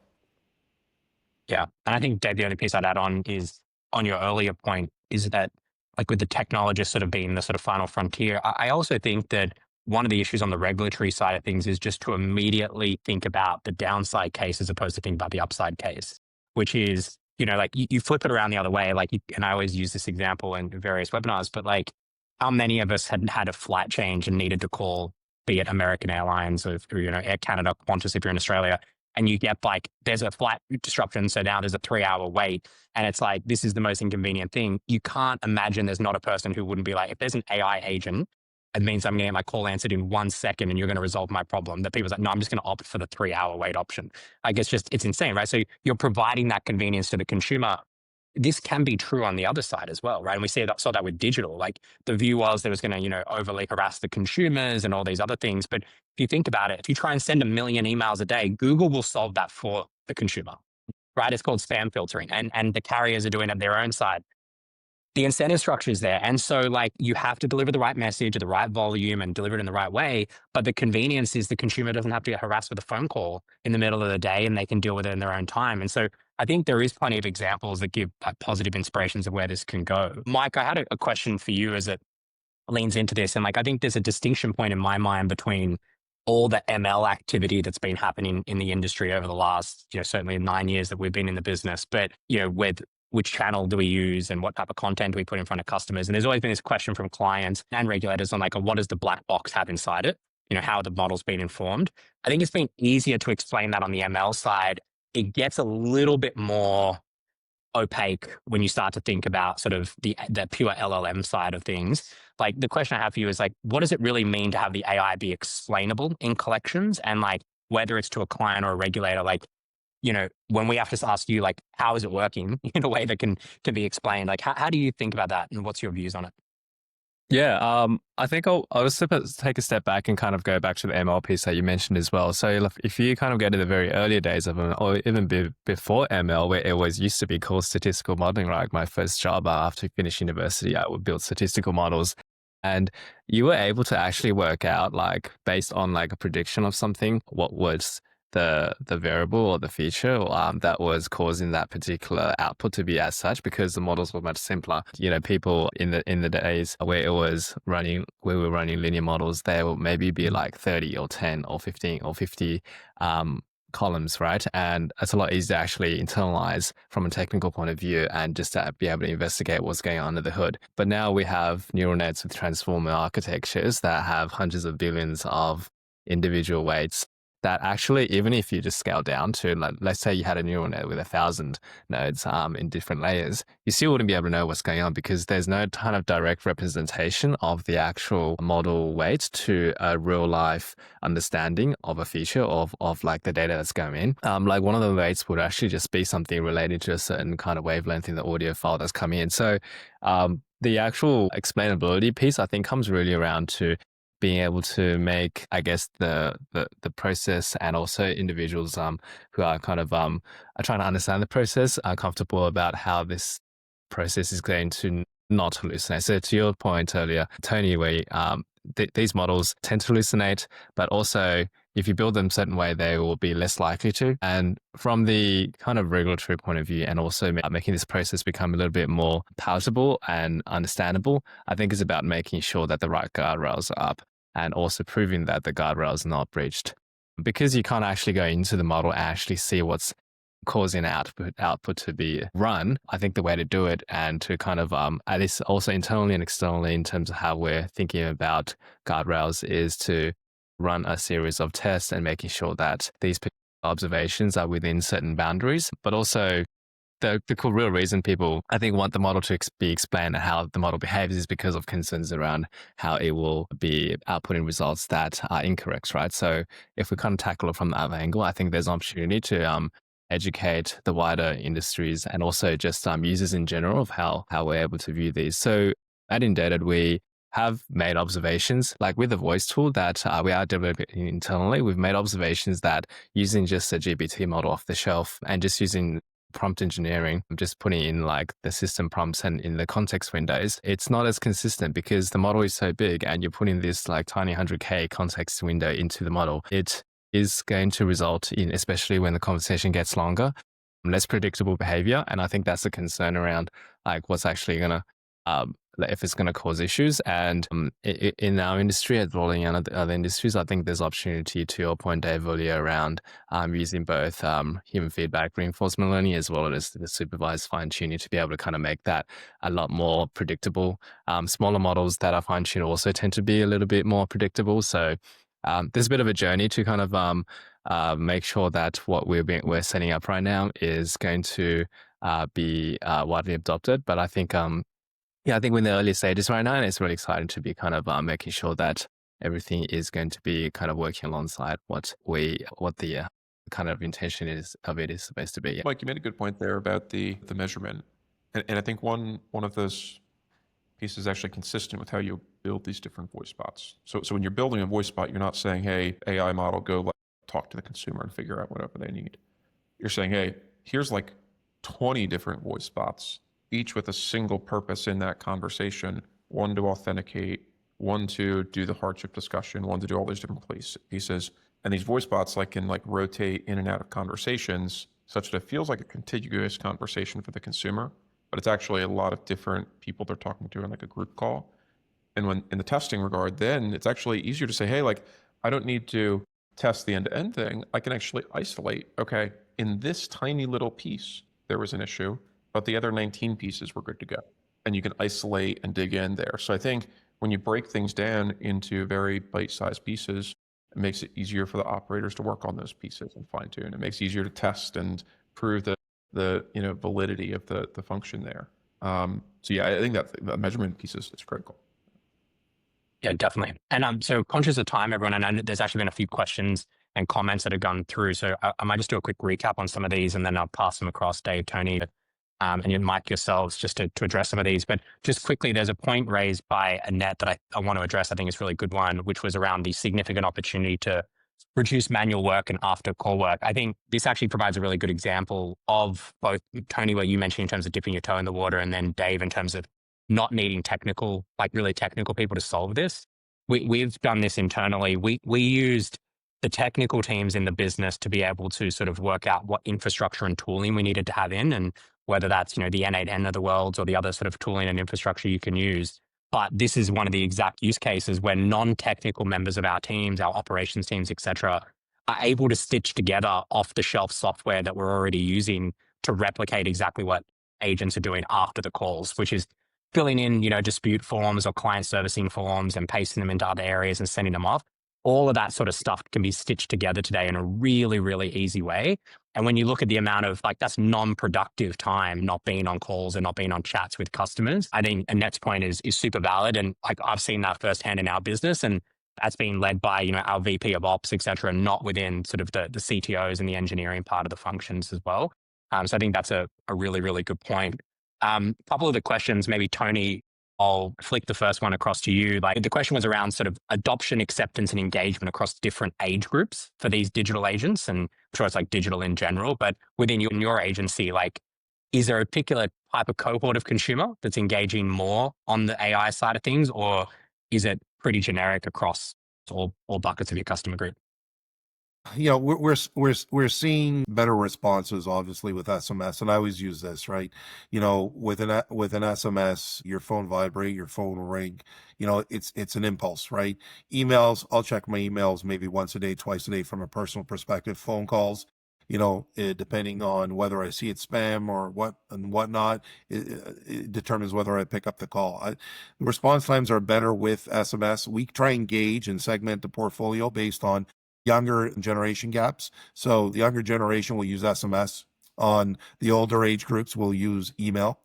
Yeah. And I think, Dave, the only piece I'd add on is on your earlier point is that, like with the technologist sort of being the sort of final frontier, I also think that one of the issues on the regulatory side of things is just to immediately think about the downside case as opposed to think about the upside case, which is, like you flip it around the other way. And I always use this example in various webinars, but like how many of us had a flight change and needed to call, be it American Airlines or Air Canada, Qantas if you're in Australia, and you get like, there's a flight disruption, so now there's a 3-hour wait. And it's like, this is the most inconvenient thing. You can't imagine there's not a person who wouldn't be like, if there's an AI agent, it means I'm going to get my call answered in 1 second and you're going to resolve my problem. That people's like, no, I'm just going to opt for the 3-hour wait option. Like, it's insane, right? So you're providing that convenience to the consumer. This can be true on the other side as well, right? And we saw that with digital. Like the view was there was going to, overly harass the consumers and all these other things. But if you think about it, if you try and send 1 million emails a day, Google will solve that for the consumer, right? It's called spam filtering, and the carriers are doing it on their own side. The incentive structure is there. And so like you have to deliver the right message at the right volume and deliver it in the right way. But the convenience is the consumer doesn't have to get harassed with a phone call in the middle of the day and they can deal with it in their own time. And so I think there is plenty of examples that give positive inspirations of where this can go. Mike, I had a question for you as it leans into this. And like, I think there's a distinction point in my mind between all the ML activity that's been happening in the industry over the last, certainly 9 years that we've been in the business, but, with which channel do we use and what type of content do we put in front of customers? And there's always been this question from clients and regulators on like, what does the black box have inside it? How are the models being informed? I think it's been easier to explain that on the ML side. It gets a little bit more opaque when you start to think about sort of the pure LLM side of things. Like the question I have for you is like, what does it really mean to have the AI be explainable in collections? And like, whether it's to a client or a regulator, like, when we have to ask you, like, how is it working in a way that can be explained? Like, how do you think about that? And what's your views on it? Yeah, I think I'll take a step back and kind of go back to the ML piece that you mentioned as well. So if you kind of go to the very early days of it, or even before ML, where it was used to be called statistical modeling, right? My first job after finishing university, I would build statistical models. And you were able to actually work out, like, based on like a prediction of something, what was the variable or the feature that was causing that particular output to be as such, because the models were much simpler. People in the days where we were running linear models, they will maybe be like 30 or 10 or 15 or 50 columns, right? And it's a lot easier to actually internalize from a technical point of view and just to be able to investigate what's going on under the hood. But now we have neural nets with transformer architectures that have hundreds of billions of individual weights that actually, even if you just scale down to, like, let's say you had a neural net with 1,000 nodes in different layers, you still wouldn't be able to know what's going on because there's no kind of direct representation of the actual model weight to a real life understanding of a feature of like the data that's going in. Like one of the weights would actually just be something related to a certain kind of wavelength in the audio file that's coming in. So the actual explainability piece, I think, comes really around to being able to make, I guess, the process and also individuals who are kind of are trying to understand the process are comfortable about how this process is going to not hallucinate. So to your point earlier, Tony, where these models tend to hallucinate, but also if you build them a certain way, they will be less likely to. And from the kind of regulatory point of view, and also making this process become a little bit more palatable and understandable, I think is about making sure that the right guardrails are up and also proving that the guardrails are not breached. Because you can't actually go into the model and actually see what's causing output to be run, I think the way to do it and to kind of, at least also internally and externally in terms of how we're thinking about guardrails, is to run a series of tests and making sure that these observations are within certain boundaries, but also the real reason people, I think, want the model to be explained and how the model behaves is because of concerns around how it will be outputting results that are incorrect, right? So if we kind of tackle it from that angle, I think there's an opportunity to educate the wider industries and also just users in general of how we're able to view these. So at InDebted, we have made observations, like with the voice tool that we are developing internally. We've made observations that using just a GPT model off the shelf and just using prompt engineering, just putting in like the system prompts and in the context windows, it's not as consistent because the model is so big and you're putting this like tiny 100K context window into the model. It is going to result in, especially when the conversation gets longer, less predictable behavior. And I think that's a concern around like what's actually going to, if it's going to cause issues. And in our industry, as well in other industries, I think there's opportunity, to your point, Dave, earlier around using both human feedback reinforcement learning as well as the supervised fine tuning to be able to kind of make that a lot more predictable. Smaller models that are fine tuned also tend to be a little bit more predictable. So there's a bit of a journey to kind of make sure that what we're setting up right now is going to be widely adopted. But I think I think we're in the early stages right now, and it's really exciting to be kind of making sure that everything is going to be kind of working alongside what the kind of intention is supposed to be. Mike, you made a good point there about the measurement, and I think one of those pieces is actually consistent with how you build these different voice bots. So when you're building a voice bot, you're not saying, "Hey, AI model, go talk to the consumer and figure out whatever they need." You're saying, "Hey, here's like 20 different voice bots, each with a single purpose in that conversation, one to authenticate, one to do the hardship discussion, one to do all these different pieces. And these voice bots can rotate in and out of conversations such that it feels like a contiguous conversation for the consumer, but it's actually a lot of different people they're talking to in like a group call. And when in the testing regard, then it's actually easier to say, hey, I don't need to test the end-to-end thing. I can actually isolate, okay, in this tiny little piece, there was an issue, but the other 19 pieces were good to go. And you can isolate and dig in there. So I think when you break things down into very bite-sized pieces, it makes it easier for the operators to work on those pieces and fine tune. It makes it easier to test and prove the validity of the function there. So yeah, I think that the measurement piece is critical. Yeah, definitely. And so conscious of time, everyone, and I know there's actually been a few questions and comments that have gone through. So I might just do a quick recap on some of these, and then I'll pass them across, Dave, Tony, and Mike yourselves, just to address some of these. But just quickly, there's a point raised by Annette that I want to address. I think it's a really good one, which was around the significant opportunity to reduce manual work and after call work. I think this actually provides a really good example of both, Tony, what you mentioned in terms of dipping your toe in the water, and then Dave, in terms of not needing technical, really technical people to solve this. We've done this internally. We used the technical teams in the business to be able to sort of work out what infrastructure and tooling we needed to have in, and whether that's, the N8N of the world or the other sort of tooling and infrastructure you can use. But this is one of the exact use cases where non-technical members of our teams, our operations teams, et cetera, are able to stitch together off-the-shelf software that we're already using to replicate exactly what agents are doing after the calls, which is filling in, dispute forms or client servicing forms and pasting them into other areas and sending them off. All of that sort of stuff can be stitched together today in a really, really easy way. And when you look at the amount of that's non-productive time not being on calls and not being on chats with customers, I think Annette's point is super valid. And I've seen that firsthand in our business, and that's being led by, our VP of Ops, et cetera, not within sort of the CTOs and the engineering part of the functions as well. So I think that's a really, really good point. A couple of the questions, maybe Tony, I'll flick the first one across to you. The question was around sort of adoption, acceptance, and engagement across different age groups for these digital agents. And I'm sure it's digital in general, but within your agency, is there a particular type of cohort of consumer that's engaging more on the AI side of things, or is it pretty generic across all buckets of your customer group? You know, we're seeing better responses, obviously, with SMS, and I always use this, right? You know, with an SMS, your phone vibrate, your phone will ring. You know, it's an impulse, right? Emails, I'll check my emails maybe once a day, twice a day from a personal perspective. Phone calls, you know, depending on whether I see it spam or what and whatnot, it determines whether I pick up the call. The response times are better with SMS. We try and gauge and segment the portfolio based on younger generation gaps. So the younger generation will use SMS. On the older age groups, we'll use email.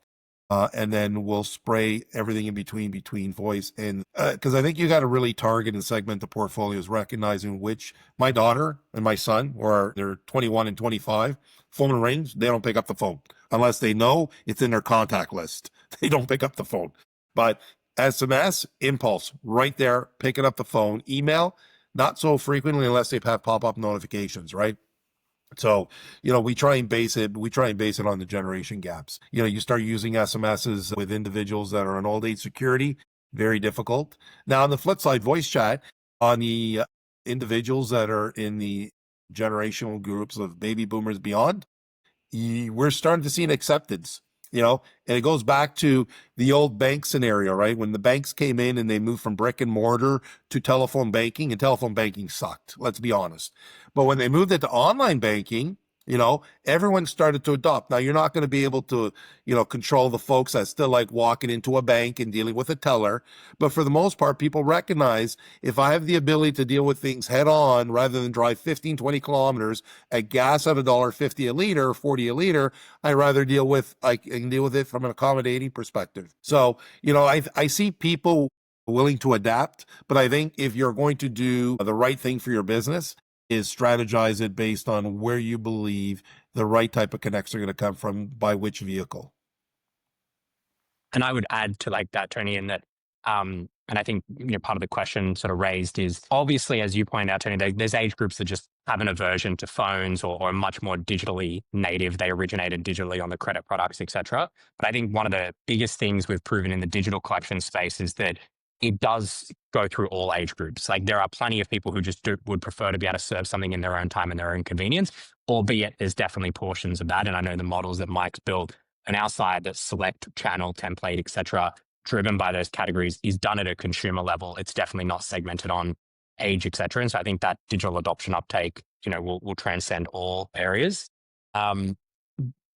And then we'll spray everything in between voice and because I think you got to really target and segment the portfolios, recognizing which my daughter and my son, or they're 21 and 25, phone rings, they don't pick up the phone unless they know it's in their contact list. They don't pick up the phone. But SMS, impulse, right there, picking up the phone. Email, not so frequently unless they have pop-up notifications, right? So, you know, we try and base it on the generation gaps. You know, you start using SMSs with individuals that are on old age security, very difficult. Now, on the flip side, voice chat on the individuals that are in the generational groups of baby boomers beyond, we're starting to see an acceptance. You know, and it goes back to the old bank scenario, right? When the banks came in and they moved from brick and mortar to telephone banking, and telephone banking sucked, let's be honest. But when they moved it to online banking, you know, everyone started to adopt. Now, you're not going to be able to, you know, control the folks that still like walking into a bank and dealing with a teller. But for the most part, people recognize if I have the ability to deal with things head on rather than drive 15, 20 kilometers at gas at $1.50 a liter or 40 a liter, I can deal with it from an accommodating perspective. So, you know, I see people willing to adapt, but I think if you're going to do the right thing for your business, is strategize it based on where you believe the right type of connects are going to come from by which vehicle. And I would add to like that, Tony, in that, and I think, you know, part of the question sort of raised is obviously, as you point out, Tony, there's age groups that just have an aversion to phones or much more digitally native. They originated digitally on the credit products, etc. But I think one of the biggest things we've proven in the digital collection space is that it does go through all age groups. Like there are plenty of people who just would prefer to be able to serve something in their own time and their own convenience, albeit there's definitely portions of that. And I know the models that Mike's built on our side, that select channel, template, etc., driven by those categories, is done at a consumer level. It's definitely not segmented on age, etc. And so I think that digital adoption uptake, you know, will transcend all areas.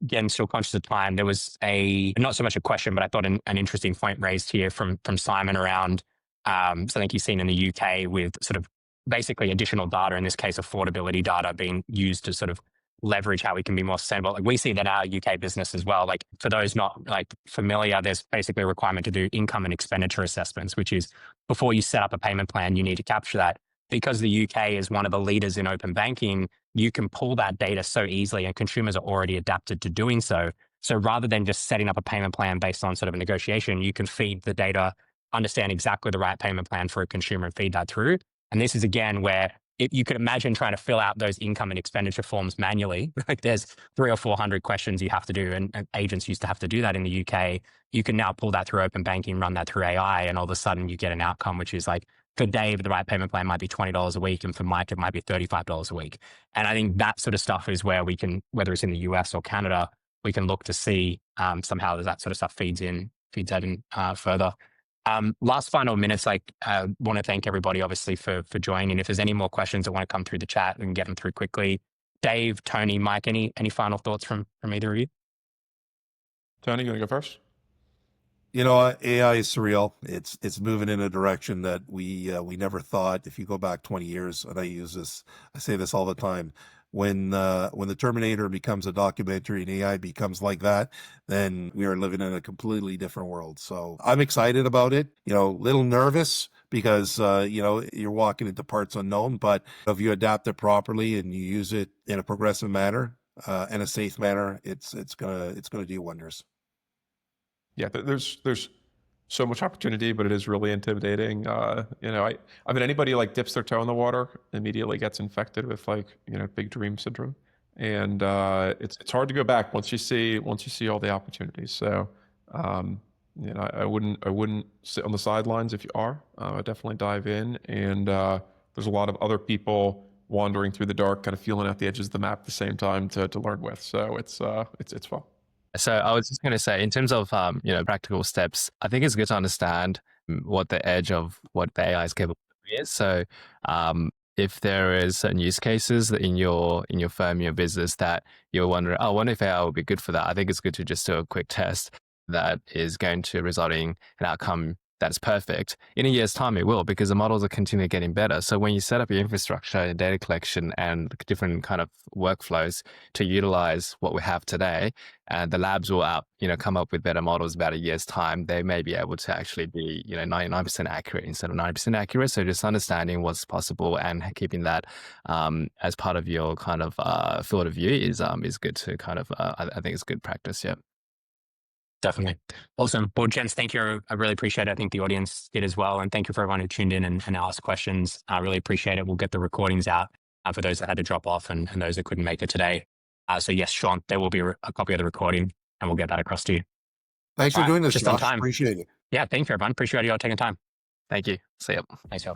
Again, still conscious of time. There was not so much a question, but I thought an interesting point raised here from Simon around something he's seen in the UK with sort of basically additional data, in this case, affordability data being used to sort of leverage how we can be more sustainable. Like we see that our UK business as well. Like for those not like familiar, there's basically a requirement to do income and expenditure assessments, which is before you set up a payment plan, you need to capture that. Because the UK is one of the leaders in open banking, you can pull that data so easily and consumers are already adapted to doing so. So rather than just setting up a payment plan based on sort of a negotiation, you can feed the data, understand exactly the right payment plan for a consumer and feed that through. And this is again where you could imagine trying to fill out those income and expenditure forms manually. Like there's 300 or 400 questions you have to do, and agents used to have to do that in the UK. You can now pull that through open banking, run that through AI, and all of a sudden you get an outcome which is like, for Dave, the right payment plan might be $20 a week, and for Mike, it might be $35 a week. And I think that sort of stuff is where we can, whether it's in the US or Canada, we can look to see somehow that sort of stuff feeds that in further. Last final minutes, like want to thank everybody obviously for joining. If there's any more questions that want to come through the chat, we can get them through quickly. Dave, Tony, Mike, any final thoughts from either of you? Tony, you want to go first? You know, AI is surreal. It's moving in a direction that we never thought. If you go back 20 years, and I say this all the time, when the Terminator becomes a documentary and AI becomes like that, then we are living in a completely different world. So I'm excited about it. You know, a little nervous because you know, you're walking into parts unknown. But if you adapt it properly and you use it in a progressive manner and a safe manner, it's gonna do wonders. Yeah, there's so much opportunity, but it is really intimidating. You know, I mean, anybody like dips their toe in the water immediately gets infected with like, you know, big dream syndrome. and it's hard to go back once you see all the opportunities. So I wouldn't sit on the sidelines if you are. Definitely dive in, and there's a lot of other people wandering through the dark, kind of feeling out the edges of the map at the same time to learn with. So it's fun. So I was just going to say, in terms of practical steps, I think it's good to understand what the edge of what the AI is capable of is. So if there is certain use cases in your firm, your business, that you're wondering, oh, I wonder if AI would be good for that, I think it's good to just do a quick test that is going to result in an outcome that's perfect. In a year's time, it will, because the models are continually getting better. So when you set up your infrastructure, data collection, and different kind of workflows to utilize what we have today, and the labs will come up with better models about a year's time, they may be able to actually be 99% accurate instead of 90% accurate. So just understanding what's possible and keeping that as part of your kind of field of view is good to kind of I think it's good practice. Yeah. Definitely. Awesome. Well, gents, thank you. I really appreciate it. I think the audience did as well. And thank you for everyone who tuned in and asked questions. I really appreciate it. We'll get the recordings out for those that had to drop off and those that couldn't make it today. So yes, Sean, there will be a copy of the recording and we'll get that across to you. Thanks for doing this, just Josh. on time. Appreciate it. Yeah, thank you, everyone. Appreciate you all taking time. Thank you. See you. Thanks, y'all.